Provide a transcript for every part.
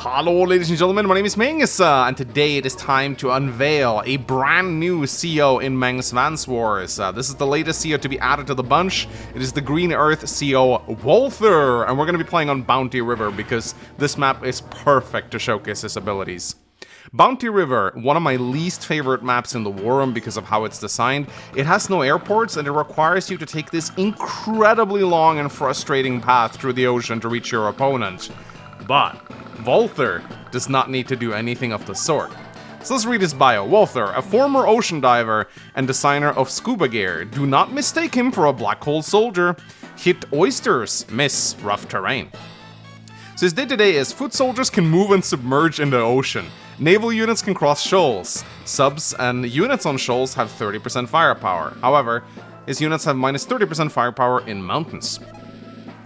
Hello ladies and gentlemen, my name is Mangs, and today it is time to unveil a brand new CO in Mangsvance Wars. This is the latest CO to be added to the bunch. It is the Green Earth CO Walther, and we're going to be playing on Bounty River because this map is perfect to showcase his abilities. Bounty River, one of my least favorite maps in the war room because of how it's designed. It has no airports and it requires you to take this incredibly long and frustrating path through the ocean to reach your opponent. But Walther does not need to do anything of the sort. So let's read his bio. Walther, a former ocean diver and designer of scuba gear. Do not mistake him for a black hole soldier. Hit oysters, miss rough terrain. So his day-to-day is foot soldiers can move and submerge in the ocean. Naval units can cross shoals. Subs and units on shoals have 30% firepower. However, his units have minus 30% firepower in mountains.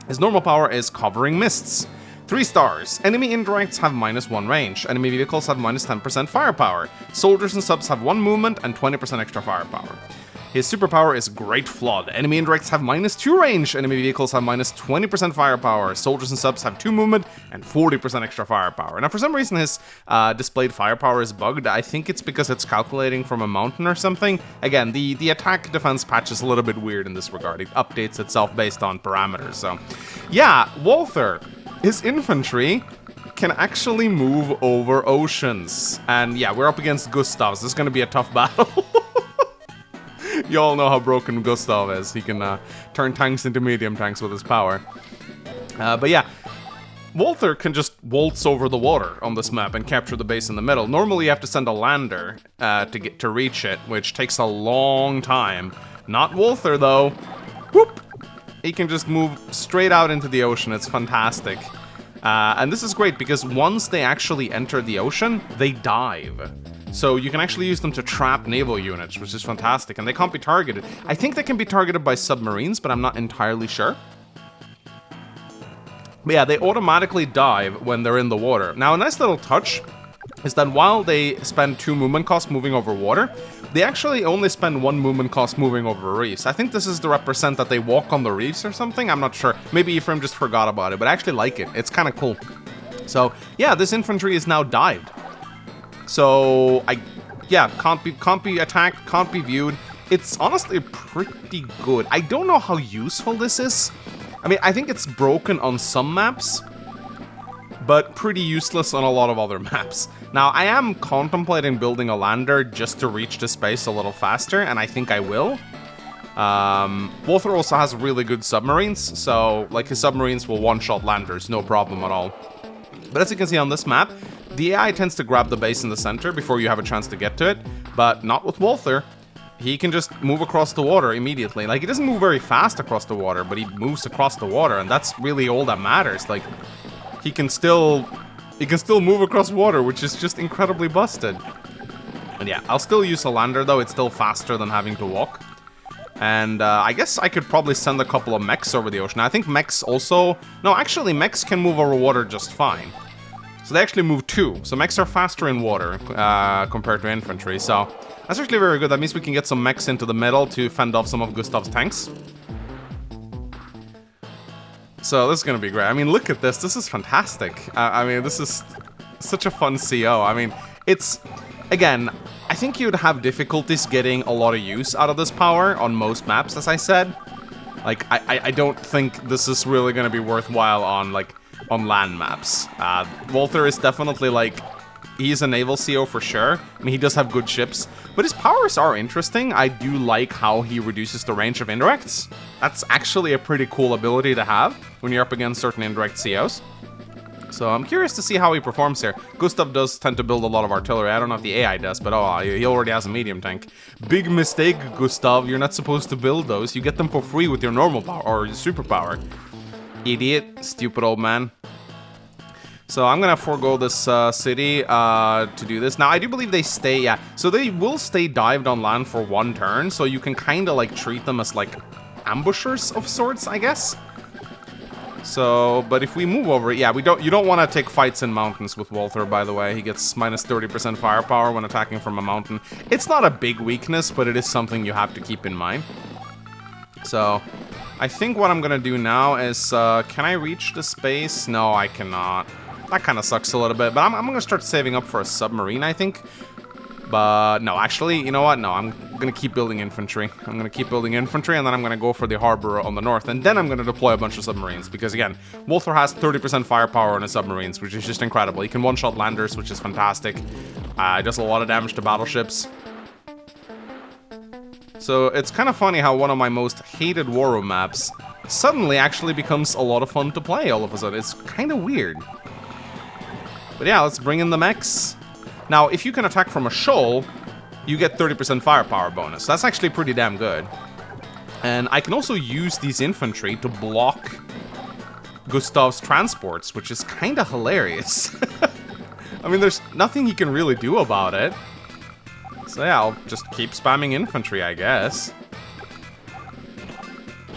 His normal power is covering mists. 3 stars. Enemy indirects have minus 1 range. Enemy vehicles have minus 10% firepower. Soldiers and subs have 1 movement and 20% extra firepower. His superpower is Great Flood. Enemy indirects have minus 2 range. Enemy vehicles have minus 20% firepower. Soldiers and subs have 2 movement and 40% extra firepower. Now for some reason his displayed firepower is bugged. I think it's because it's calculating from a mountain or something. Again, the attack defense patch is a little bit weird in this regard. It updates itself based on parameters. So yeah, Walther. His infantry can actually move over oceans. And yeah, we're up against Gustavs. This is going to be a tough battle. You all know how broken Gustav is. He can turn tanks into medium tanks with his power. But yeah, Walther can just waltz over the water on this map and capture the base in the middle. Normally you have to send a lander to reach it, which takes a long time. Not Walther though. Whoop! He can just move straight out into the ocean. It's fantastic. And this is great because once they actually enter the ocean, they dive. So you can actually use them to trap naval units, which is fantastic. And they can't be targeted. I think they can be targeted by submarines, but I'm not entirely sure. But yeah, they automatically dive when they're in the water. Now, a nice little touch is that while they spend 2 movement costs moving over water, they actually only spend 1 movement cost moving over reefs. I think this is to represent that they walk on the reefs or something. I'm not sure. Maybe Ephraim just forgot about it, but I actually like it. It's kind of cool. So yeah, this infantry is now dived. So can't be attacked, can't be viewed. It's honestly pretty good. I don't know how useful this is. I mean, I think it's broken on some maps, but pretty useless on a lot of other maps. Now, I am contemplating building a lander just to reach the space a little faster, and I think I will. Walther also has really good submarines, so like his submarines will one-shot landers, no problem at all. But as you can see on this map, the AI tends to grab the base in the center before you have a chance to get to it, but not with Walther. He can just move across the water immediately. Like, he doesn't move very fast across the water, but he moves across the water, and that's really all that matters. Like, he can still move across water, which is just incredibly busted. And yeah, I'll still use a lander though. It's still faster than having to walk. And I guess I could probably send a couple of mechs over the ocean. I think mechs also... No, actually, mechs can move over water just fine. So they actually move 2. So mechs are faster in water compared to infantry. So that's actually very good. That means we can get some mechs into the middle to fend off some of Gustav's tanks. So this is going to be great. I mean, look at this. This is fantastic. I mean, this is such a fun CO. I mean, it's... Again, I think you'd have difficulties getting a lot of use out of this power on most maps, as I said. Like, I don't think this is really going to be worthwhile on, like, on land maps. Walther is definitely, like... He's a naval CO for sure. I mean, he does have good ships. But his powers are interesting. I do like how he reduces the range of indirects. That's actually a pretty cool ability to have when you're up against certain indirect COs. So I'm curious to see how he performs here. Gustav does tend to build a lot of artillery. I don't know if the AI does, but oh, he already has a medium tank. Big mistake, Gustav. You're not supposed to build those. You get them for free with your normal power or your superpower. Idiot. Stupid old man. So I'm gonna forego this city to do this. Now, I do believe they stay, yeah. So they will stay dived on land for 1 turn, so you can kind of like treat them as like ambushers of sorts, I guess. So, but if we move over, yeah, you don't want to take fights in mountains with Walther, by the way. He gets minus 30% firepower when attacking from a mountain. It's not a big weakness, but it is something you have to keep in mind. So, I think what I'm gonna do now is, can I reach the space? No, I cannot. that kind of sucks a little bit. But I'm gonna start saving up for a submarine, I think. But no, actually, you know what? No, I'm gonna keep building infantry. I'm gonna keep building infantry, and then I'm gonna go for the harbor on the north, and then I'm gonna deploy a bunch of submarines, because again, Walther has 30% firepower on his submarines, which is just incredible. He can one-shot landers, which is fantastic. Does a lot of damage to battleships. So it's kind of funny how one of my most hated war room maps suddenly actually becomes a lot of fun to play all of a sudden. It's kind of weird. But yeah, let's bring in the mechs. Now, if you can attack from a shoal, you get 30% firepower bonus. That's actually pretty damn good. And I can also use these infantry to block Gustav's transports, which is kind of hilarious. I mean, there's nothing he can really do about it. So yeah, I'll just keep spamming infantry, I guess.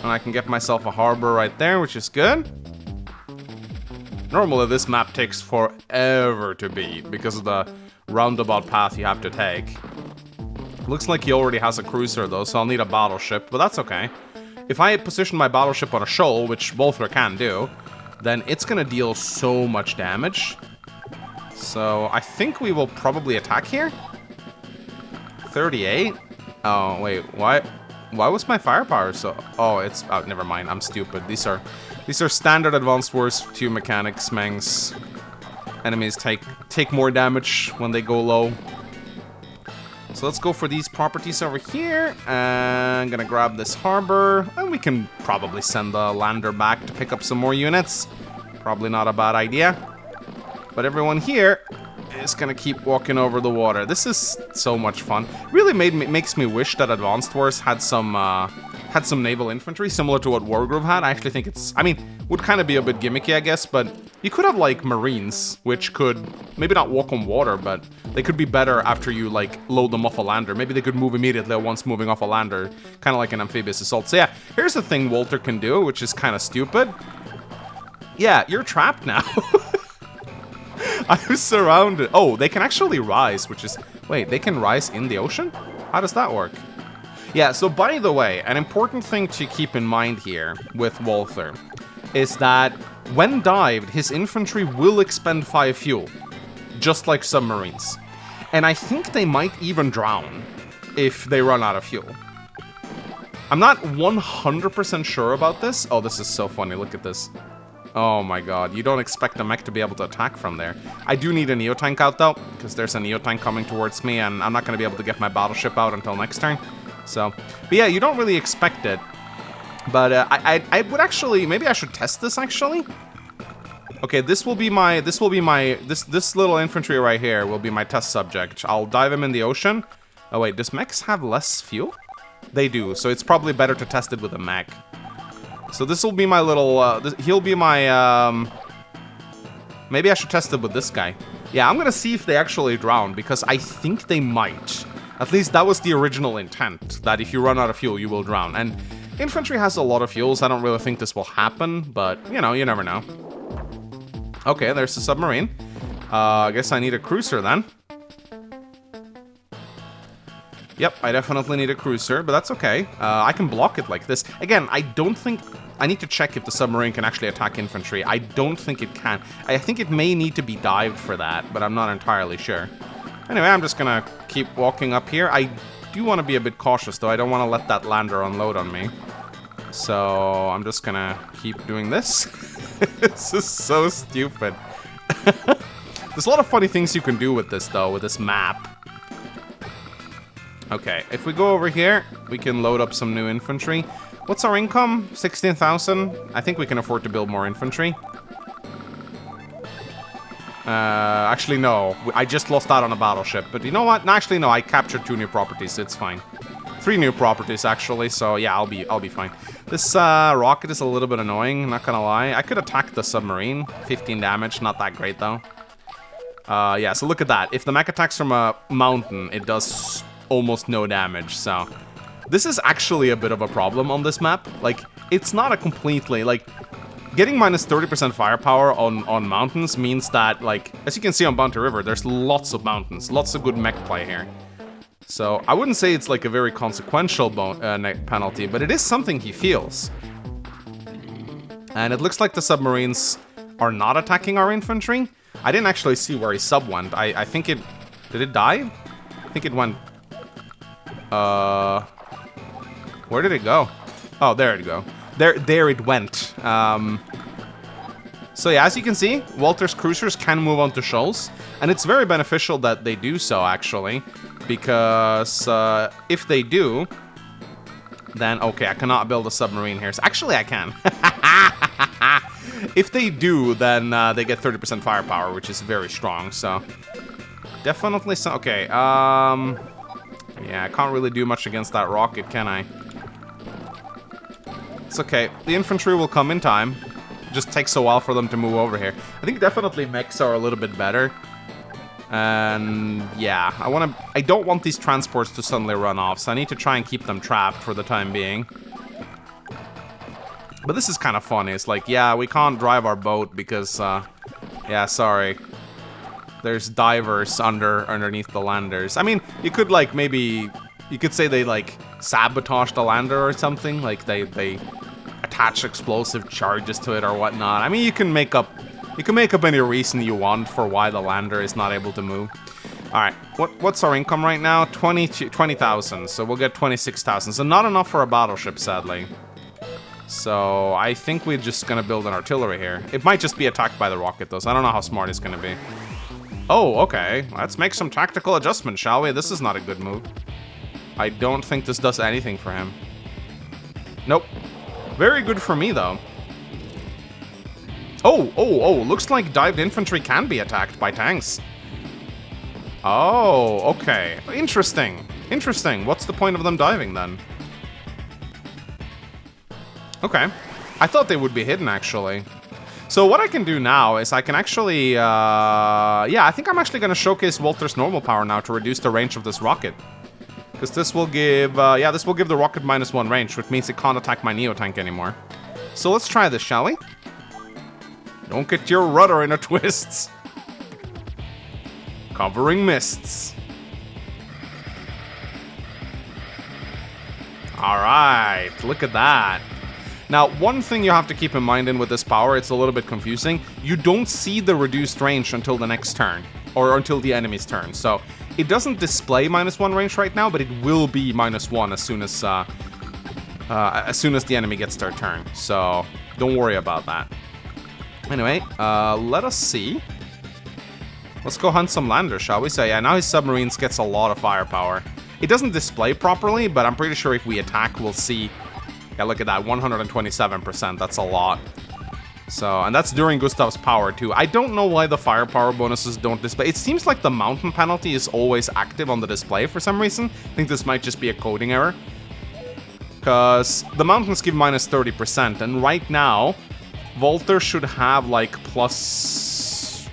And I can get myself a harbor right there, which is good. Normally, this map takes forever to beat because of the roundabout path you have to take. Looks like he already has a cruiser though, so I'll need a battleship, but that's okay. If I position my battleship on a shoal, which Walther can do, then it's gonna deal so much damage. So I think we will probably attack here. 38? Oh, wait, why was my firepower so... Oh, it's... Oh, never mind, I'm stupid. These are standard Advanced Wars 2 mechanics, Mangs. Enemies take more damage when they go low. So let's go for these properties over here. And I'm gonna grab this harbor. And we can probably send the lander back to pick up some more units. Probably not a bad idea. But everyone here is gonna keep walking over the water. This is so much fun. Really makes me wish that Advanced Wars had some naval infantry, similar to what Wargroove had. I actually think it's... I mean, would kind of be a bit gimmicky, I guess, but you could have, like, Marines, which could maybe not walk on water, but they could be better after you, like, load them off a lander. Maybe they could move immediately once moving off a lander, kind of like an amphibious assault. So yeah, here's the thing Walther can do, which is kind of stupid. Yeah, you're trapped now. I was surrounded. Oh, they can actually rise, which is... Wait, they can rise in the ocean? How does that work? Yeah, so by the way, an important thing to keep in mind here with Walther is that when dived, his infantry will expend 5 fuel, just like submarines. And I think they might even drown if they run out of fuel. I'm not 100% sure about this. Oh, this is so funny. Look at this. Oh my god, you don't expect a mech to be able to attack from there. I do need a Neotank out though, because there's a Neotank coming towards me, and I'm not going to be able to get my battleship out until next turn. So, but yeah, you don't really expect it. But I would actually, maybe I should test this actually. Okay, this little infantry right here will be my test subject. I'll dive him in the ocean. Oh wait, does mechs have less fuel? They do, so it's probably better to test it with a mech. So this will be my little, he'll be my, maybe I should test it with this guy. Yeah, I'm gonna see if they actually drown, because I think they might. At least that was the original intent, that if you run out of fuel, you will drown. And infantry has a lot of fuels, I don't really think this will happen, but, you know, you never know. Okay, there's the submarine. I guess I need a cruiser then. Yep, I definitely need a cruiser, but that's okay. I can block it like this. Again, I don't think... I need to check if the submarine can actually attack infantry. I don't think it can. I think it may need to be dived for that, but I'm not entirely sure. Anyway, I'm just gonna keep walking up here. I do want to be a bit cautious, though. I don't want to let that lander unload on me. So I'm just gonna keep doing this. This is so stupid. There's a lot of funny things you can do with this, though, with this map. Okay, if we go over here, we can load up some new infantry. What's our income? 16,000. I think we can afford to build more infantry. Actually, no. I just lost out on a battleship. But you know what? No, actually, no. I captured 2 new properties. It's fine. 3 new properties, actually. So, yeah, I'll be fine. This rocket is a little bit annoying, not gonna lie. I could attack the submarine. 15 damage. Not that great, though. Yeah, so look at that. If the mech attacks from a mountain, it does almost no damage, so... This is actually a bit of a problem on this map. Like, it's not a completely, like... Getting minus 30% firepower on mountains means that, like, as you can see on Bounty River, there's lots of mountains, lots of good mech play here. So, I wouldn't say it's like a very consequential penalty, but it is something he feels. And it looks like the submarines are not attacking our infantry. I didn't actually see where his sub went. I think it... Did it die? I think it went... Where did it go? Oh, there it go. There it went. So yeah, as you can see, Walther's cruisers can move onto shoals, and it's very beneficial that they do so, actually, because if they do, then, okay, I cannot build a submarine here. So actually, I can. If they do, then they get 30% firepower, which is very strong, so definitely so. Okay, yeah, I can't really do much against that rocket, can I? It's okay. The infantry will come in time. It just takes a while for them to move over here. I think definitely mechs are a little bit better. And yeah, I don't want these transports to suddenly run off, so I need to try and keep them trapped for the time being. But this is kind of funny. It's like, yeah, we can't drive our boat because, yeah, sorry. There's divers underneath the landers. I mean, you could, like, maybe... You could say they, like, sabotage the lander or something. Like, they attach explosive charges to it or whatnot. I mean, you can make up any reason you want for why the lander is not able to move. Alright, what's our income right now? 20,000, so we'll get 26,000. So not enough for a battleship, sadly. So I think we're just gonna build an artillery here. It might just be attacked by the rocket, though, so I don't know how smart it's gonna be. Oh, okay. Let's make some tactical adjustments, shall we? This is not a good move. I don't think this does anything for him. Nope. Very good for me, though. Oh, looks like dived infantry can be attacked by tanks. Oh, okay. Interesting. Interesting. What's the point of them diving, then? Okay. I thought they would be hidden, actually. So what I can do now is I can actually... yeah, I think I'm actually going to showcase Walthers normal power now to reduce the range of this rocket. Because this will give... yeah, this will give the rocket -1 range, which means it can't attack my Neo-tank anymore. So let's try this, shall we? Don't get your rudder in a twist. Covering mists. Alright, look at that. Now, one thing you have to keep in mind with this power, it's a little bit confusing. You don't see the reduced range until the next turn. Or until the enemy's turn. So, it doesn't display -1 range right now, but it will be -1 as soon as the enemy gets their turn. So, don't worry about that. Anyway, let us see. Let's go hunt some landers, shall we? So yeah, now his submarines gets a lot of firepower. It doesn't display properly, but I'm pretty sure if we attack, we'll see. Yeah, look at that, 127%. That's a lot. So, and that's during Gustav's power, too. I don't know why the firepower bonuses don't display. It seems like the mountain penalty is always active on the display for some reason. I think this might just be a coding error. Because the mountains give -30%, and right now... Walther should have, like, plus...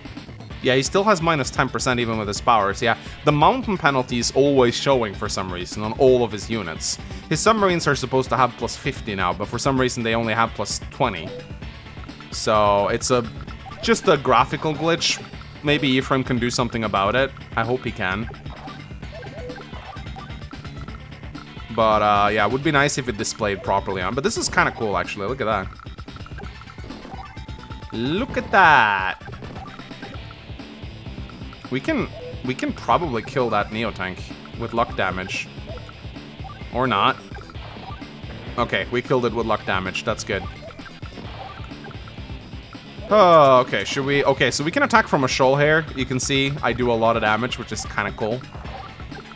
Yeah, he still has -10% even with his powers. Yeah, the mountain penalty is always showing for some reason on all of his units. His submarines are supposed to have +50 now, but for some reason they only have +20. So, it's just a graphical glitch. Maybe Ephraim can do something about it. I hope he can. But, yeah, it would be nice if it displayed properly on. But this is kind of cool, actually. Look at that. Look at that! We can probably kill that Neo-tank with luck damage. Or not. Okay, we killed it with luck damage. That's good. Oh, okay, should we... Okay, so we can attack from a shoal here. You can see I do a lot of damage, which is kind of cool.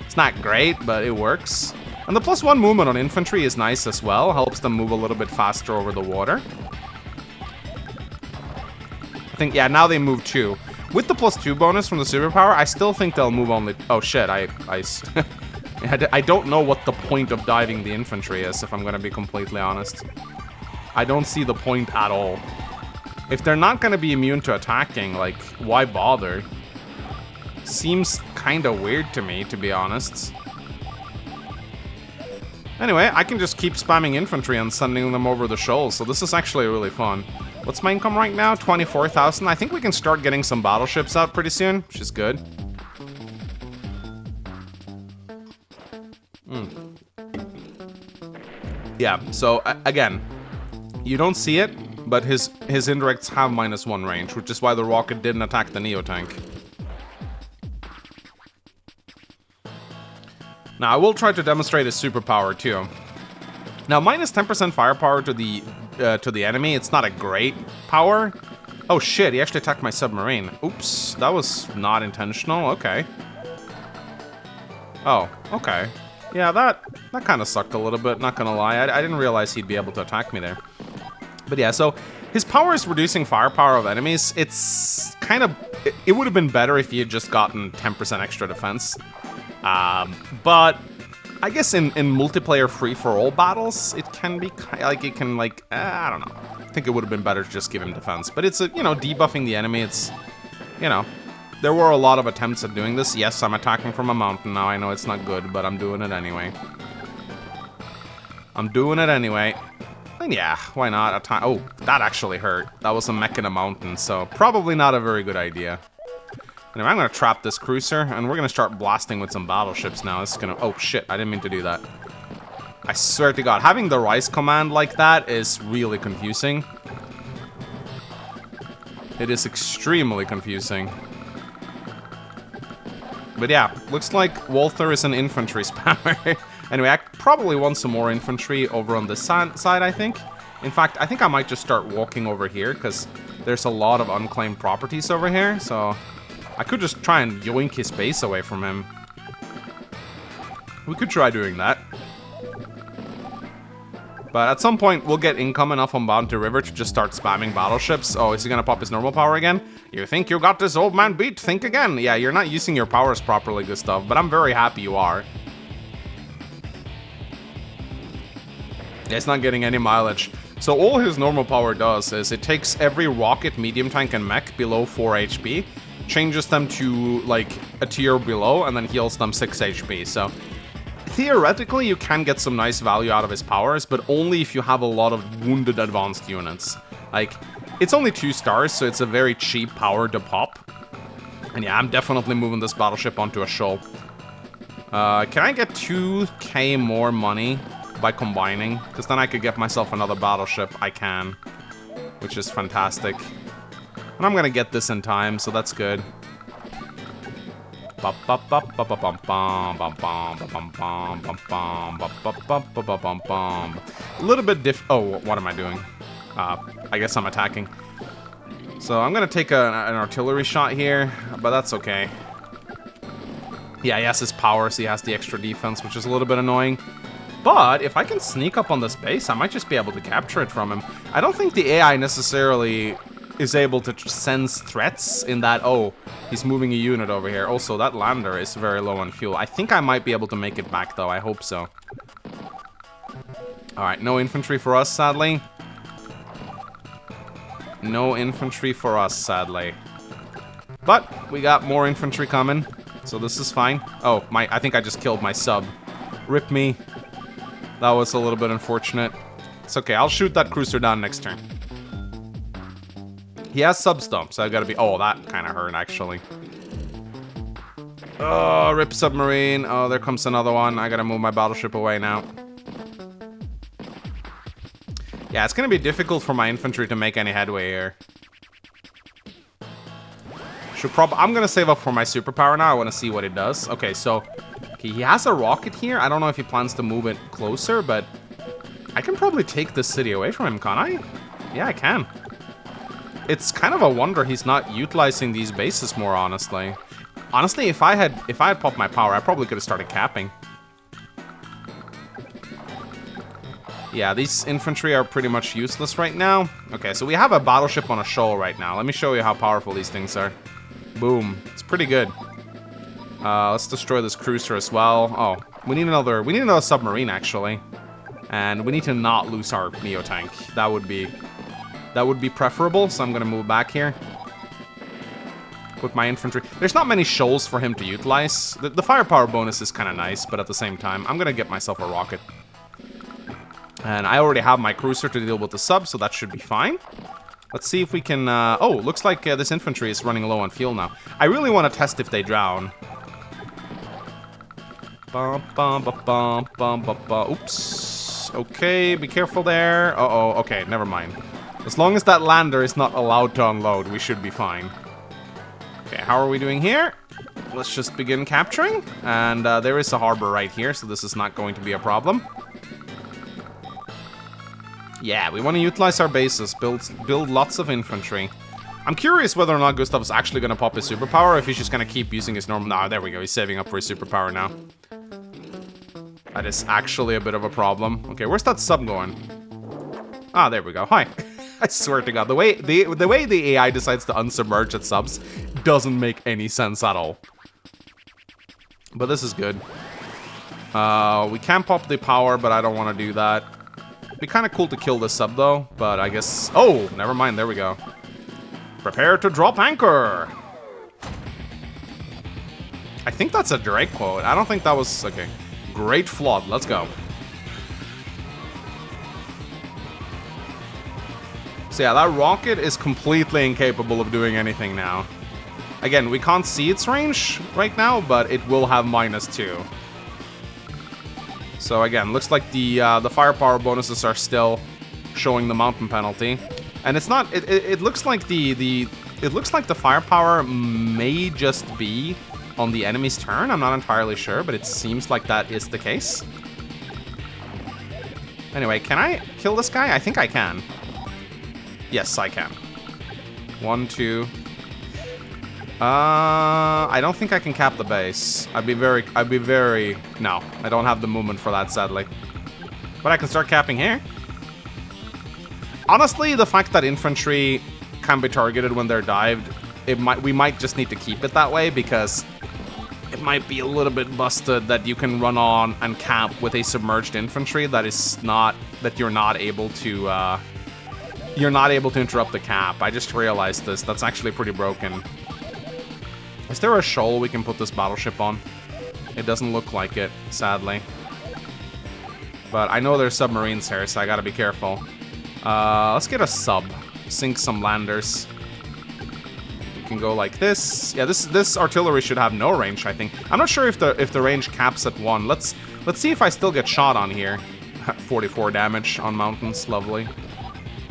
It's not great, but it works. And the +1 movement on infantry is nice as well. Helps them move a little bit faster over the water. Yeah, now they move 2. With the +2 bonus from the superpower, I still think they'll move only... Oh, shit, I don't know what the point of diving the infantry is, if I'm gonna be completely honest. I don't see the point at all. If they're not gonna be immune to attacking, like, why bother? Seems kinda weird to me, to be honest. Anyway, I can just keep spamming infantry and sending them over the shoals, so this is actually really fun. What's my income right now? 24,000. I think we can start getting some battleships out pretty soon, which is good. Yeah, so, again, you don't see it, but his indirects have -1 range, which is why the rocket didn't attack the Neo tank. Now, I will try to demonstrate his superpower, too. Now, -10% firepower to the enemy, it's not a great power. Oh, shit, he actually attacked my submarine. Oops, that was not intentional. Okay. Oh, okay. Yeah, that kind of sucked a little bit, not gonna lie. I didn't realize he'd be able to attack me there. But yeah, so his power is reducing firepower of enemies. It's kind of... It would have been better if he had just gotten 10% extra defense. But I guess in multiplayer free-for-all battles, it can be like, I don't know. I think it would have been better to just give him defense. But it's, debuffing the enemy. It's, there were a lot of attempts at doing this. Yes, I'm attacking from a mountain now. I know it's not good, but I'm doing it anyway. And yeah, why not? Attack. Oh, that actually hurt. That was a mech in a mountain, so probably not a very good idea. Anyway, I'm going to trap this cruiser, and we're going to start blasting with some battleships now. This is going to... Oh, shit. I didn't mean to do that. I swear to God, having the Rise command like that is really confusing. It is extremely confusing. But yeah, looks like Walther is an infantry spammer. Anyway, I probably want some more infantry over on this side, I think. In fact, I think I might just start walking over here, because there's a lot of unclaimed properties over here, so... I could just try and yoink his base away from him. We could try doing that. But at some point, we'll get income enough on Bounty River to just start spamming battleships. Oh, is he gonna pop his normal power again? You think you got this old man beat? Think again. Yeah, you're not using your powers properly, Gustav, but I'm very happy you are. Yeah, it's not getting any mileage. So all his normal power does is it takes every rocket, medium tank, and mech below 4 HP, changes them to, like, a tier below, and then heals them 6 HP. So, theoretically, you can get some nice value out of his powers, but only if you have a lot of wounded advanced units. Like, it's only 2 stars, so it's a very cheap power to pop. And yeah, I'm definitely moving this battleship onto a shoal. Can I get 2k more money by combining? Because then I could get myself another battleship. I can. Which is fantastic. And I'm gonna get this in time, so that's good. A little bit oh, what am I doing? I guess I'm attacking. So I'm gonna take an artillery shot here, but that's okay. Yeah, he has his power, so he has the extra defense, which is a little bit annoying. But if I can sneak up on this base, I might just be able to capture it from him. I don't think the AI necessarily is able to sense threats in that, oh, he's moving a unit over here. Also, that lander is very low on fuel. I think I might be able to make it back, though. I hope so. Alright, no infantry for us, sadly. No infantry for us, sadly. But we got more infantry coming, so this is fine. Oh, I think I just killed my sub. Rip me. That was a little bit unfortunate. It's okay, I'll shoot that cruiser down next turn. He has sub-stomp, so I've got to be... Oh, that kind of hurt, actually. Oh, rip submarine. Oh, there comes another one. I got to move my battleship away now. Yeah, it's going to be difficult for my infantry to make any headway here. I'm going to save up for my superpower now. I want to see what it does. Okay, so... Okay, he has a rocket here. I don't know if he plans to move it closer, but... I can probably take this city away from him, can't I? Yeah, I can. It's kind of a wonder he's not utilizing these bases more, honestly. Honestly, if I had popped my power, I probably could have started capping. Yeah, these infantry are pretty much useless right now. Okay, so we have a battleship on a shoal right now. Let me show you how powerful these things are. Boom. It's pretty good. Let's destroy this cruiser as well. Oh, we need another submarine, actually. And we need to not lose our Neo tank. That would be preferable, so I'm gonna move back here. With my infantry. There's not many shoals for him to utilize. The firepower bonus is kind of nice, but at the same time, I'm gonna get myself a rocket. And I already have my cruiser to deal with the sub, so that should be fine. Let's see if we can... oh, looks like this infantry is running low on fuel now. I really want to test if they drown. Oops. Okay, be careful there. Uh-oh, okay, never mind. As long as that lander is not allowed to unload, we should be fine. Okay, how are we doing here? Let's just begin capturing. And there is a harbor right here, so this is not going to be a problem. Yeah, we want to utilize our bases, build lots of infantry. I'm curious whether or not Gustav's actually going to pop his superpower, or if he's just going to keep using his normal... Nah, there we go, he's saving up for his superpower now. That is actually a bit of a problem. Okay, where's that sub going? Ah, there we go. Hi. I swear to God, the way the AI decides to unsubmerge its subs doesn't make any sense at all. But this is good. We can pop the power, but I don't want to do that. It'd be kind of cool to kill this sub, though. But I guess... Oh, never mind. There we go. Prepare to drop anchor. I think that's a Drake quote. I don't think that was... Okay. Great flood. Let's go. So yeah, that rocket is completely incapable of doing anything now. Again, we can't see its range right now, but it will have -2. So again, looks like the firepower bonuses are still showing the mountain penalty, and it's not. It looks like it looks like the firepower may just be on the enemy's turn. I'm not entirely sure, but it seems like that is the case. Anyway, can I kill this guy? I think I can. Yes, I can. 1, 2. I don't think I can cap the base. I'd be very... No, I don't have the movement for that, sadly. But I can start capping here. Honestly, the fact that infantry can be targeted when they're dived, we might just need to keep it that way, because it might be a little bit busted that you can run on and cap with a submerged infantry that is not... that you're not able to, you're not able to interrupt the cap. I just realized this. That's actually pretty broken. Is there a shoal we can put this battleship on? It doesn't look like it, sadly. But I know there's submarines here, so I gotta be careful. Let's get a sub. Sink some landers. We can go like this. Yeah, this artillery should have no range, I think. I'm not sure if the range caps at 1. Let's see if I still get shot on here. 44 damage on mountains, lovely.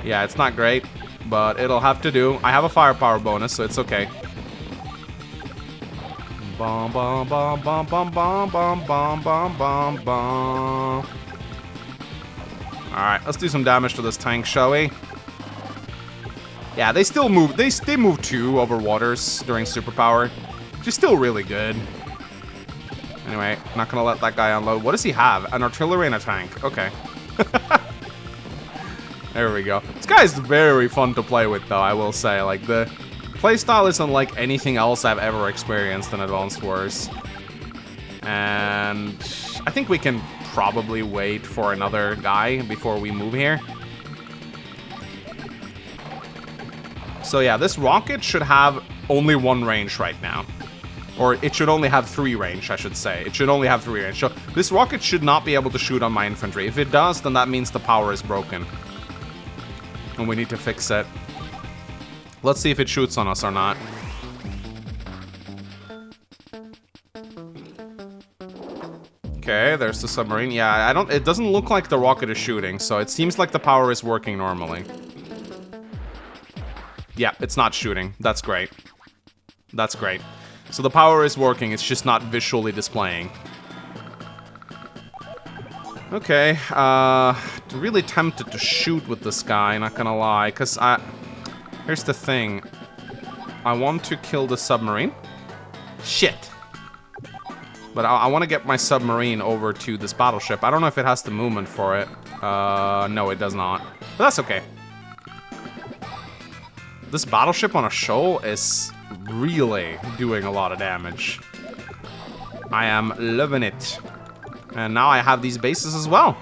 Yeah, it's not great, but it'll have to do. I have a firepower bonus, so it's okay. Bum bum bum bum bum bum bum bum bum bum bum. Alright, let's do some damage to this tank, shall we? Yeah, they still move. They move 2 over waters during superpower, which is still really good. Anyway, not gonna let that guy unload. What does he have? An artillery and a tank. Okay. There we go. This guy is very fun to play with, though, I will say. Like, the playstyle is unlike anything else I've ever experienced in Advanced Wars. And I think we can probably wait for another guy before we move here. So yeah, this rocket should have only 1 range right now. Or it should only have 3 range, I should say. It should only have 3 range. So this rocket should not be able to shoot on my infantry. If it does, then that means the power is broken. And we need to fix it. Let's see if it shoots on us or not. Okay, there's the submarine. Yeah, it doesn't look like the rocket is shooting, so it seems like the power is working normally. Yeah, it's not shooting. That's great. That's great. So the power is working, it's just not visually displaying. Okay, really tempted to shoot with this guy, not gonna lie, because here's the thing. I want to kill the submarine. Shit. But I want to get my submarine over to this battleship. I don't know if it has the movement for it. No, it does not. But that's okay. This battleship on a shoal is really doing a lot of damage. I am loving it. And now I have these bases as well.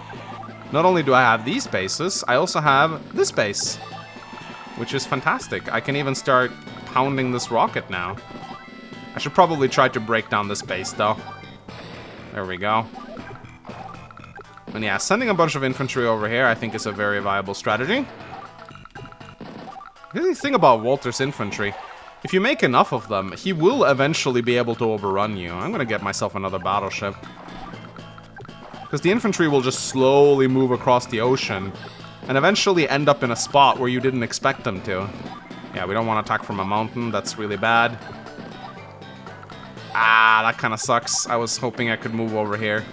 Not only do I have these bases, I also have this base, which is fantastic. I can even start pounding this rocket now. I should probably try to break down this base, though. There we go. And yeah, sending a bunch of infantry over here I think is a very viable strategy. The thing about Walter's infantry, if you make enough of them, he will eventually be able to overrun you. I'm gonna get myself another battleship. Because the infantry will just slowly move across the ocean and eventually end up in a spot where you didn't expect them to. Yeah, we don't want to attack from a mountain. That's really bad. Ah, that kind of sucks. I was hoping I could move over here.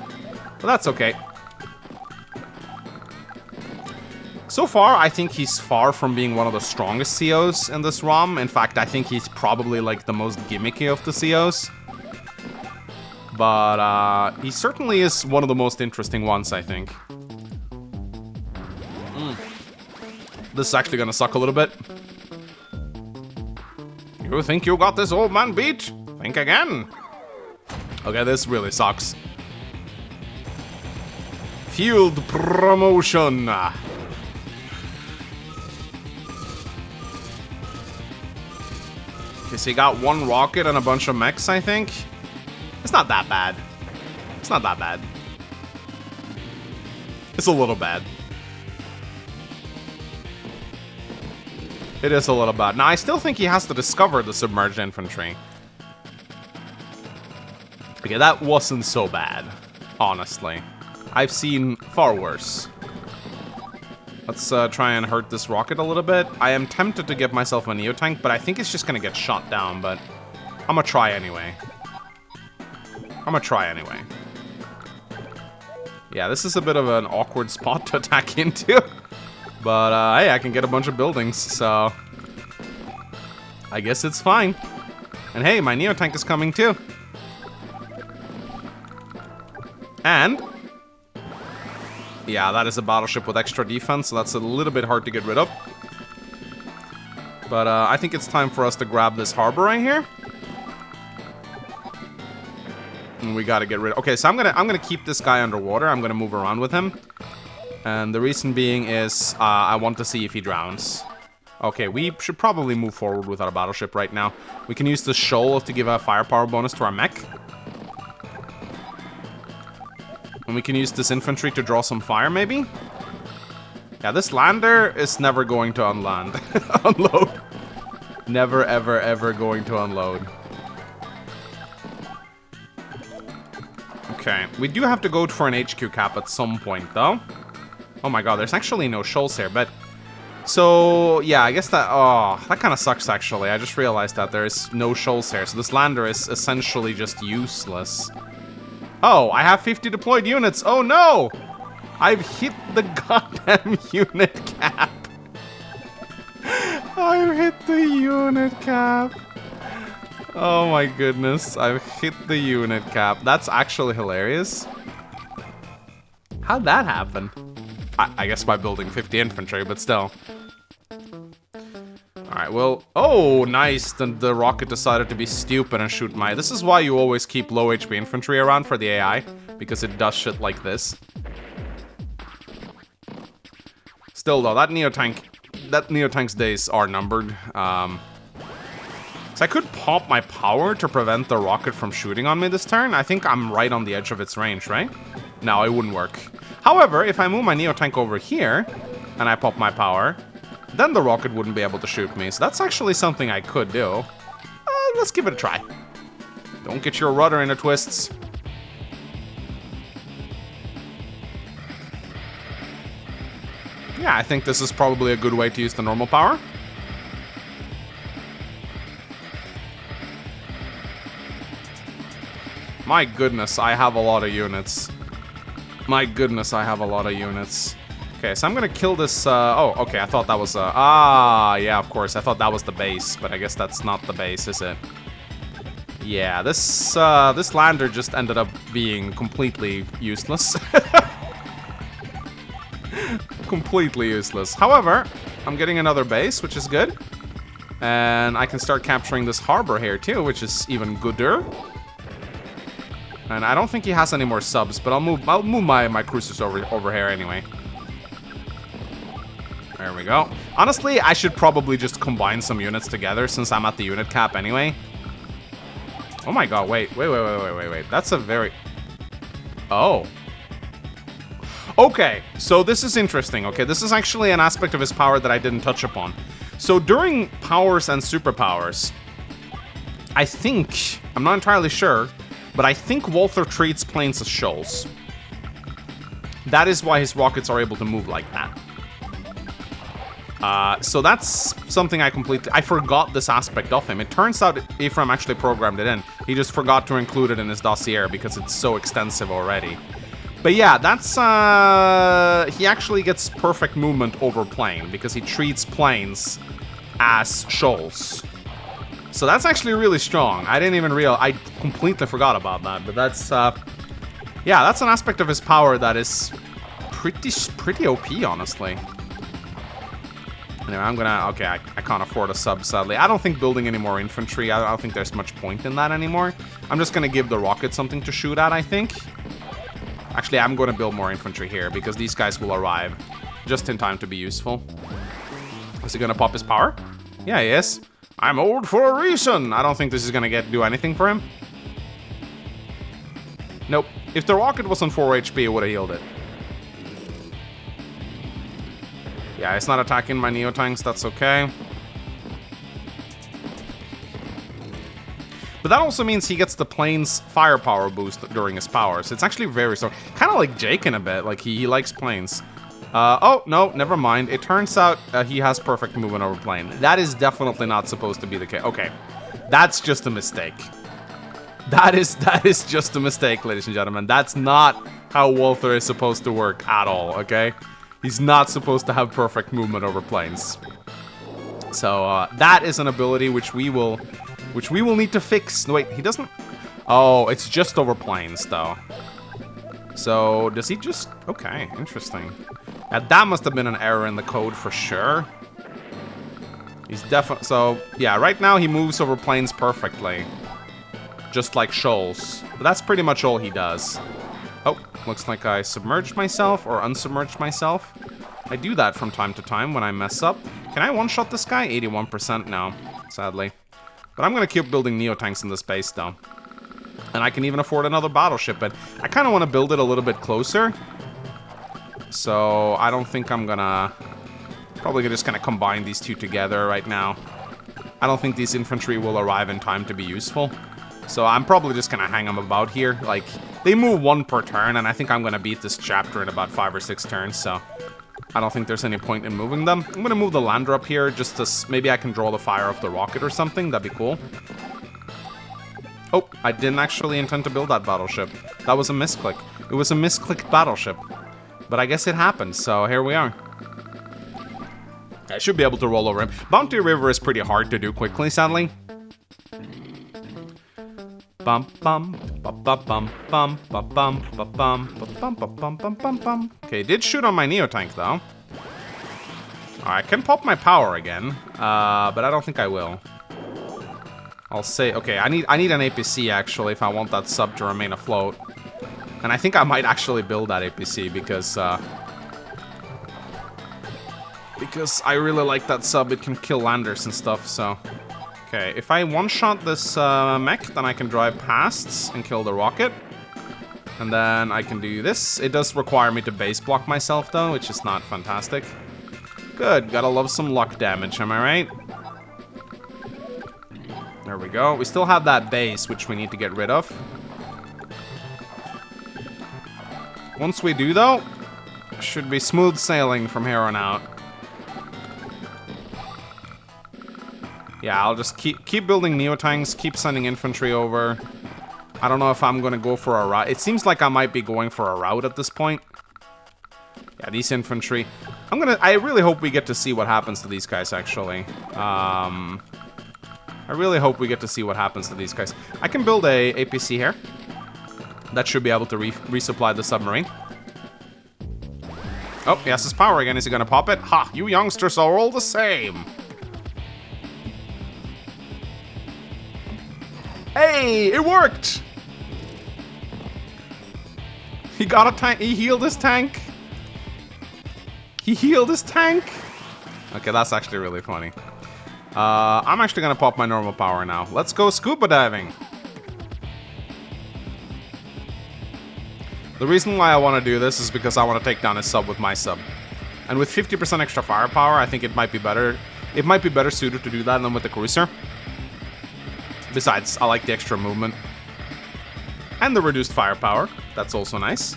But that's okay. So far, I think he's far from being one of the strongest COs in this ROM. In fact, I think he's probably like the most gimmicky of the COs. But he certainly is one of the most interesting ones, I think. This is actually gonna suck a little bit. You think you got this old man beat? Think again. Okay, this really sucks. Field promotion. Okay, so he got one rocket and a bunch of mechs, I think. It's not that bad. It's not that bad. It's a little bad. It is a little bad. Now, I still think he has to discover the submerged infantry. Okay, that wasn't so bad, honestly. I've seen far worse. Let's try and hurt this rocket a little bit. I am tempted to get myself a Neotank, but I think it's just gonna get shot down, but I'm gonna try anyway. Yeah, this is a bit of an awkward spot to attack into. But, hey, I can get a bunch of buildings, so I guess it's fine. And hey, my Neotank is coming too. And yeah, that is a battleship with extra defense, so that's a little bit hard to get rid of. But I think it's time for us to grab this harbor right here. And we gotta get rid of... Okay, so I'm gonna keep this guy underwater. I'm gonna move around with him. And the reason being is I want to see if he drowns. Okay, we should probably move forward with our battleship right now. We can use the shoal to give a firepower bonus to our mech. And we can use this infantry to draw some fire, maybe? Yeah, this lander is never going to unload. Never, ever, ever going to unload. Okay, we do have to go for an HQ cap at some point, though. Oh my god, there's actually no shoals here, but... So, yeah, I guess that... Oh, that kind of sucks, actually. I just realized that there is no shoals here, so this lander is essentially just useless. Oh, I have 50 deployed units. Oh, no! I've hit the goddamn unit cap. I've hit the unit cap. Oh my goodness, I've hit the unit cap. That's actually hilarious. How'd that happen? I guess by building 50 infantry, but still. Alright, well... Oh, nice! The rocket decided to be stupid and shoot my... This is why you always keep low HP infantry around for the AI, because it does shit like this. Still though, that Neotank's days are numbered. So I could pop my power to prevent the rocket from shooting on me this turn. I think I'm right on the edge of its range, right? No, it wouldn't work. However, if I move my Neotank over here, and I pop my power, then the rocket wouldn't be able to shoot me. So that's actually something I could do. Let's give it a try. Don't get your rudder into twists. Yeah, I think this is probably a good way to use the normal power. My goodness, I have a lot of units. My goodness, I have a lot of units. Okay, so I'm gonna kill this, oh, okay, I thought that was, yeah, of course, I thought that was the base, but I guess that's not the base, is it? Yeah, this lander just ended up being completely useless. Completely useless. However, I'm getting another base, which is good. And I can start capturing this harbor here, too, which is even gooder. And I don't think he has any more subs, but I'll move my cruisers over here anyway. There we go. Honestly, I should probably just combine some units together since I'm at the unit cap anyway. Oh my god, wait. That's a very... Oh. Okay, so this is interesting, okay? This is actually an aspect of his power that I didn't touch upon. So during powers and superpowers, I think, I'm not entirely sure, but I think Walther treats planes as shoals. That is why his rockets are able to move like that. So that's something I forgot this aspect of him. It turns out Ephraim actually programmed it in. He just forgot to include it in his dossier because it's so extensive already. But yeah, that's, he actually gets perfect movement over plane because he treats planes as shoals. So that's actually really strong. I didn't even realize, I completely forgot about that. But that's, yeah, that's an aspect of his power that is pretty OP, honestly. Anyway, I'm gonna... Okay, I can't afford a sub, sadly. I don't think building any more infantry, I don't think there's much point in that anymore. I'm just gonna give the rocket something to shoot at, I think. Actually, I'm gonna build more infantry here, because these guys will arrive just in time to be useful. Is he gonna pop his power? Yeah, he is. I'm old for a reason! I don't think this is gonna do anything for him. Nope. If the rocket was on 4 HP, it would have healed it. Yeah, it's not attacking my Neo-Tanks, that's okay. But that also means he gets the plane's firepower boost during his powers. It's actually very strong. Kind of like Jake in a bit, like he likes planes. Oh, no, never mind. It turns out he has perfect movement over plane. That is definitely not supposed to be the case. Okay, that's just a mistake. That is just a mistake, ladies and gentlemen. That's not how Walther is supposed to work at all, okay? He's not supposed to have perfect movement over planes. So that is an ability which we will need to fix. No, wait, he doesn't. Oh, it's just over planes though. So does he just? Okay, interesting. That must have been an error in the code for sure. He's definitely so. Yeah, right now he moves over planes perfectly, just like shoals. But that's pretty much all he does. Oh, looks like I submerged myself or unsubmerged myself. I do that from time to time when I mess up. Can I one-shot this guy? 81% now, sadly. But I'm going to keep building Neo-Tanks in this base, though. And I can even afford another battleship, but I kind of want to build it a little bit closer. So I don't think I'm going to... Probably just going to combine these two together right now. I don't think these infantry will arrive in time to be useful. So I'm probably just going to hang them about here. Like, they move one per turn, and I think I'm going to beat this chapter in about 5 or 6 turns, so I don't think there's any point in moving them. I'm going to move the lander up here just to... Maybe I can draw the fire of the rocket or something. That'd be cool. Oh, I didn't actually intend to build that battleship. That was a misclick. It was a misclicked battleship. But I guess it happened, so here we are. I should be able to roll over him. Bounty River is pretty hard to do quickly, sadly. Bum bum bum bum bum bum bum bum bum bum bum bum bum. Okay, did shoot on my Neo-Tank though. I can pop my power again, but I don't think I will. I'll say okay. I need an APC actually if I want that sub to remain afloat, and I think I might actually build that APC because I really like that sub. It can kill landers and stuff. So. Okay, if I one-shot this mech, then I can drive past and kill the rocket. And then I can do this. It does require me to base block myself, though, which is not fantastic. Good, gotta love some luck damage, am I right? There we go. We still have that base, which we need to get rid of. Once we do, though, should be smooth sailing from here on out. Yeah, I'll just keep building Neo-Tanks, keep sending infantry over. I don't know if I'm gonna go for a route. It seems like I might be going for a route at this point. Yeah, these infantry. I really hope we get to see what happens to these guys, actually. I really hope we get to see what happens to these guys. I can build a APC here. That should be able to resupply the submarine. Oh, he has his power again. Is he gonna pop it? Ha! You youngsters are all the same! Hey, it worked! He got a tank. He healed his tank. He healed his tank. Okay, that's actually really funny. I'm actually gonna pop my normal power now. Let's go scuba diving. The reason why I want to do this is because I want to take down his sub with my sub. And with 50% extra firepower, I think it might be better. It might be better suited to do that than with the cruiser. Besides, I like the extra movement. And the reduced firepower. That's also nice.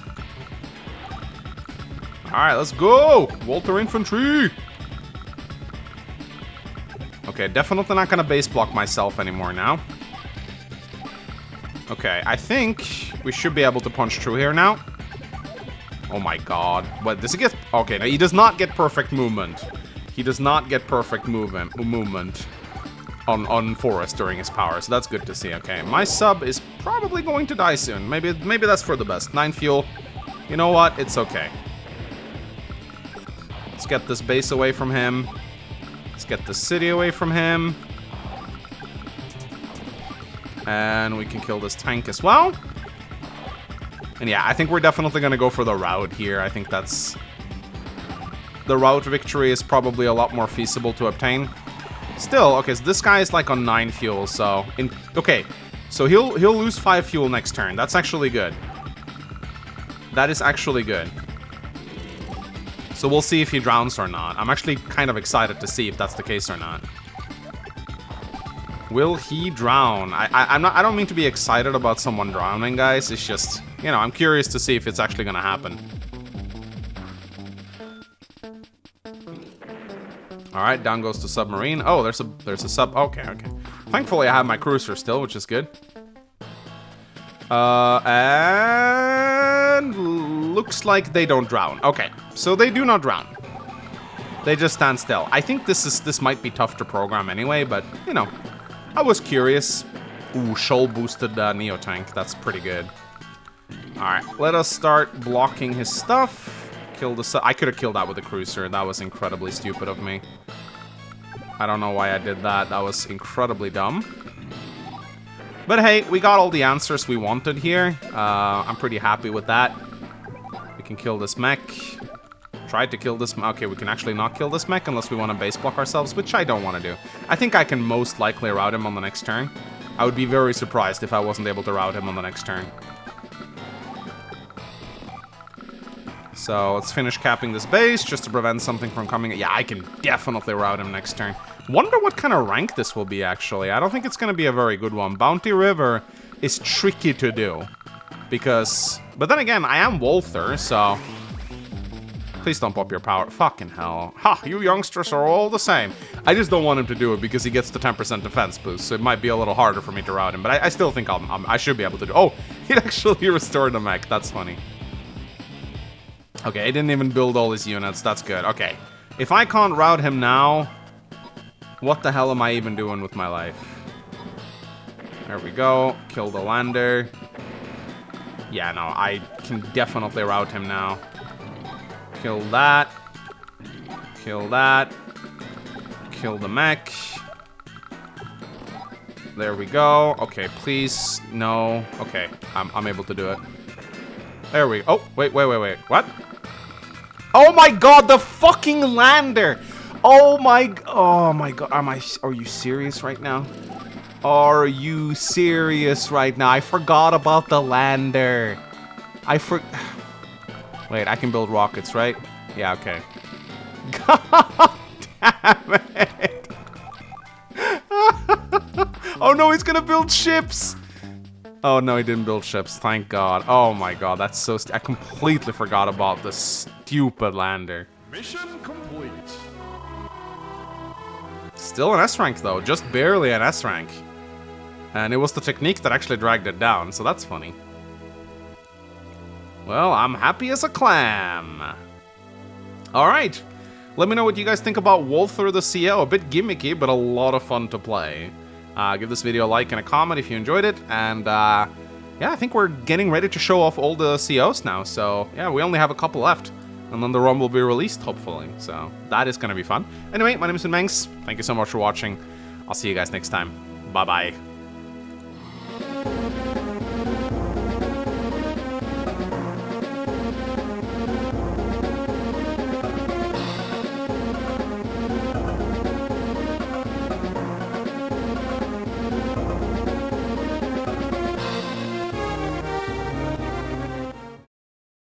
Alright, let's go! Walther Infantry! Okay, definitely not gonna base block myself anymore now. Okay, I think we should be able to punch through here now. Oh my god. What, does he get... Okay, no, he does not get perfect movement. He does not get perfect movement on Forest during his power, so that's good to see. Okay, my sub is probably going to die soon. Maybe that's for the best. 9 fuel. You know what? It's okay. Let's get this base away from him. Let's get the city away from him. And we can kill this tank as well. And yeah, I think we're definitely going to go for the route here. I think that's... The route victory is probably a lot more feasible to obtain. Still, okay, so this guy is like on 9 fuel, so... Okay, so he'll lose 5 fuel next turn. That's actually good. That is actually good. So we'll see if he drowns or not. I'm actually kind of excited to see if that's the case or not. Will he drown? I don't mean to be excited about someone drowning, guys. It's just, you know, I'm curious to see if it's actually gonna happen. Alright, down goes the submarine. Oh, there's a sub. Okay. Thankfully, I have my cruiser still, which is good. And looks like they don't drown. Okay, so they do not drown. They just stand still. I think this might be tough to program anyway, but, you know, I was curious. Ooh, shoal boosted Neo tank. That's pretty good. Alright, let us start blocking his stuff. Kill the I could have killed that with a cruiser. That was incredibly stupid of me. I don't know why I did that. That was incredibly dumb. But hey, we got all the answers we wanted here. I'm pretty happy with that. We can kill this mech. Tried to kill this... Okay, we can actually not kill this mech unless we want to base block ourselves, which I don't want to do. I think I can most likely route him on the next turn. I would be very surprised if I wasn't able to route him on the next turn. So let's finish capping this base just to prevent something from coming. Yeah, I can definitely route him next turn. Wonder what kind of rank this will be, actually. I don't think it's going to be a very good one. Bounty River is tricky to do. Because... But then again, I am Walther, so... Please don't pop your power. Fucking hell. Ha, you youngsters are all the same. I just don't want him to do it because he gets the 10% defense boost, so it might be a little harder for me to route him. But I still think I should be able to do... Oh, he actually restored the mech. That's funny. Okay, he didn't even build all his units. That's good. Okay. If I can't route him now, what the hell am I even doing with my life? There we go. Kill the lander. Yeah, no, I can definitely route him now. Kill that. Kill that. Kill the mech. There we go. Okay, please. No. Okay, I'm able to do it. There we go. Oh, wait. What? Oh my god, the fucking lander! Oh my god. Are you serious right now? Are you serious right now? I forgot about the lander. Wait, I can build rockets, right? Yeah, okay. God damn it! Oh no, he's gonna build ships! Oh no, he didn't build ships, thank god. Oh my god, that's so I completely forgot about the stupid lander. Mission complete. Still an S rank though, just barely an S rank. And it was the technique that actually dragged it down, so that's funny. Well, I'm happy as a clam. Alright, let me know what you guys think about Walther the CO. A bit gimmicky, but a lot of fun to play. Give this video a like and a comment if you enjoyed it. And yeah, I think we're getting ready to show off all the COs now. So yeah, we only have a couple left. And then the ROM will be released, hopefully. So that is going to be fun. Anyway, my name is Mangs. Thank you so much for watching. I'll see you guys next time. Bye-bye.